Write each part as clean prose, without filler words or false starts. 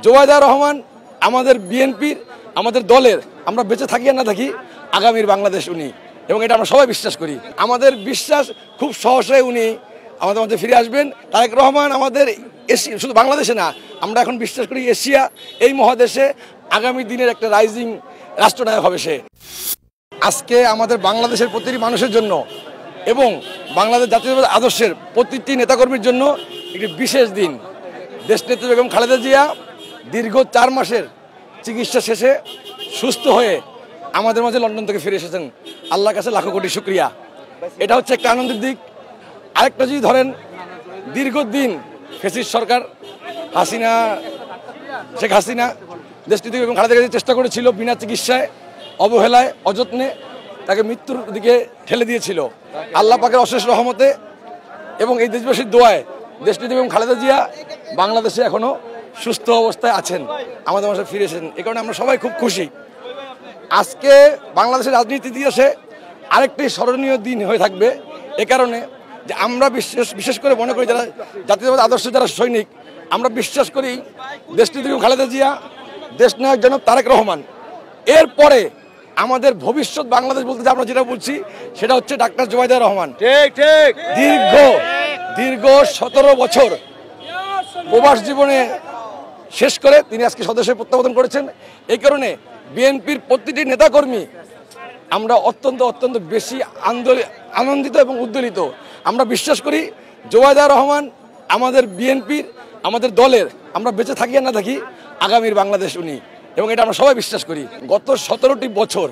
জোবায়দা রহমান আমাদের বিএনপির, আমাদের দলের, আমরা বেঁচে থাকি আর না থাকি, আগামীর বাংলাদেশ উনি, এবং এটা আমরা সবাই বিশ্বাস করি। আমাদের বিশ্বাস খুব সহসায় উনি আমাদের মধ্যে ফিরে আসবেন। তারেক রহমান আমাদের এশিয়া, শুধু বাংলাদেশে না, আমরা এখন বিশ্বাস করি এশিয়া, এই মহাদেশে আগামী দিনের একটা রাইজিং রাষ্ট্রনায়ক হবে সে। আজকে আমাদের বাংলাদেশের প্রতিটি মানুষের জন্য এবং বাংলাদেশ জাতীয়তাবাদী আদর্শের প্রতিটি নেতাকর্মীর জন্য একটি বিশেষ দিন। দেশনেত্রী বেগম খালেদা জিয়া দীর্ঘ 4 মাসের চিকিৎসা শেষে সুস্থ হয়ে আমাদের মাঝে লন্ডন থেকে ফিরে এসেছেন। আল্লাহর কাছে লাখো কোটি শুকরিয়া। এটা হচ্ছে একটা আনন্দের দিক। আরেকটা যদি ধরেন, দীর্ঘদিন ফ্যাসিস্ট সরকার শেখ হাসিনা দেশটি থেকে এবং খালেদা জিয়া চেষ্টা করেছিল, বিনা চিকিৎসায়, অবহেলায়, অযত্নে তাকে মৃত্যুর দিকে ঠেলে দিয়েছিল। আল্লাহ পাকের অশেষ রহমতে এবং এই দেশবাসীর দোয়ায় দেশটি এবং খালেদা জিয়া বাংলাদেশে এখনো সুস্থ অবস্থায় আছেন, আমাদের মাঝে ফিরে এসেছেন। এই কারণে আমরা সবাই খুব খুশি। আজকে বাংলাদেশের রাজনীতি ইতিহাসে আরেকটি স্মরণীয় দিন হয়ে থাকবে, এ কারণে যে আমরা বিশেষ করে মনে করি, যারা জাতীয়তাবাদী আদর্শ, যারা সৈনিক, আমরা বিশ্বাস করি দেশটি থেকে খালেদা জিয়া, দেশনায়ক জনাব তারেক রহমান, এরপরে আমাদের ভবিষ্যৎ বাংলাদেশ বলতে আমরা যেটা বলছি সেটা হচ্ছে ডাক্তার জোবায়দা রহমান। দীর্ঘ 17 বছর প্রবাস জীবনে শেষ করে তিনি আজকে স্বদেশে প্রত্যাবর্তন করেছেন। এই কারণে বিএনপির প্রতিটি নেতাকর্মী আমরা অত্যন্ত বেশি আনন্দিত এবং উদ্বেলিত। আমরা বিশ্বাস করি জোবায়দা রহমান আমাদের বিএনপির, আমাদের দলের, আমরা বেঁচে থাকি আর না থাকি, আগামীর বাংলাদেশ উনি, এবং এটা আমরা সবাই বিশ্বাস করি। গত 17টি বছর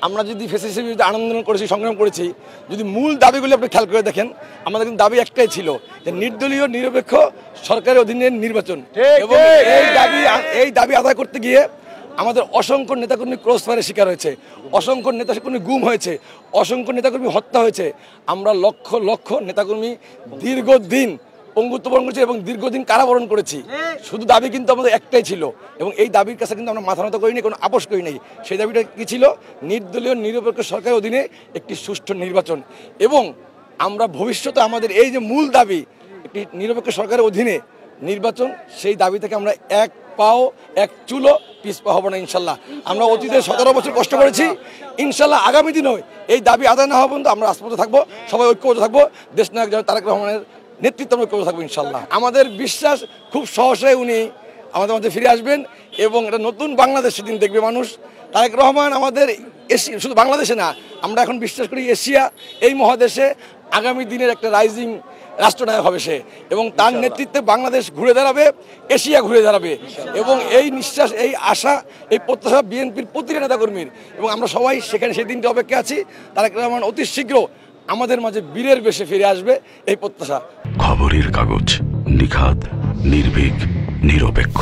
আমরা যদি ফ্যাসিস্টের বিরুদ্ধে আন্দোলন করেছি, সংগ্রাম করেছি, যদি মূল দাবিগুলি আপনি খেয়াল করে দেখেন, আমাদের কিন্তু দাবি একটাই ছিল যে নির্দলীয় নিরপেক্ষ সরকারের অধীনে নির্বাচন। এবং এই দাবি আদায় করতে গিয়ে আমাদের অসংখ্য নেতাকর্মী ক্রসফায়ারের শিকার হয়েছে, অসংখ্য নেতাকর্মী গুম হয়েছে, অসংখ্য নেতাকর্মী হত্যা হয়েছে। আমরা লক্ষ নেতাকর্মী দীর্ঘদিন পঙ্গুত্ববরণ করেছি এবং দীর্ঘদিন কারাবরণ করেছি। শুধু দাবি কিন্তু আমাদের একটাই ছিল, এবং এই দাবির কাছে কিন্তু আমরা মাথা নত করিনি, কোনো আপোষ করি নাই। সেই দাবিটা কি ছিল? নির্দলীয় নিরপেক্ষ সরকারের অধীনে একটি সুষ্ঠু নির্বাচন। এবং আমরা ভবিষ্যতে আমাদের এই যে মূল দাবি, একটি নিরপেক্ষ সরকারের অধীনে নির্বাচন, সেই দাবি থেকে আমরা এক পাও এক চুলো পিছপা হব না ইনশাল্লাহ। আমরা অতীতে 17 বছর কষ্ট করেছি, ইনশাল্লাহ আগামী দিনও এই দাবি আদায় না হওয়া পর্যন্ত আমরা রাজপথে থাকবো, সবাই ঐক্যবদ্ধ থাকবো, দেশনায়ক জনাব তারেক রহমানের নেতৃত্ব আমরা ঐক্যবদ্ধ থাকবো ইনশাল্লাহ। আমাদের বিশ্বাস খুব সহসায় উনি আমাদের মধ্যে ফিরে আসবেন, এবং এটা নতুন বাংলাদেশ সেদিন দেখবে মানুষ। তারেক রহমান আমাদের এশিয়া, শুধু বাংলাদেশে না, আমরা এখন বিশ্বাস করি এশিয়া, এই মহাদেশে আগামী দিনের একটা রাইজিং রাষ্ট্রনায়ক হবে সে, এবং তার নেতৃত্বে বাংলাদেশ ঘুরে দাঁড়াবে, এশিয়া ঘুরে দাঁড়াবে। এবং এই নিঃশ্বাস, এই আশা, এই প্রত্যাশা বিএনপির প্রতিটি নেতাকর্মীর, এবং আমরা সবাই সেখানে সেই দিনটি অপেক্ষা আছি। তারেক রহমান অতি শীঘ্র আমাদের মাঝে বীরের বেশে ফিরে আসবে, এই প্রত্যাশা। খবরের কাগজ, নিখাত, নির্ভীক, নিরপেক্ষ।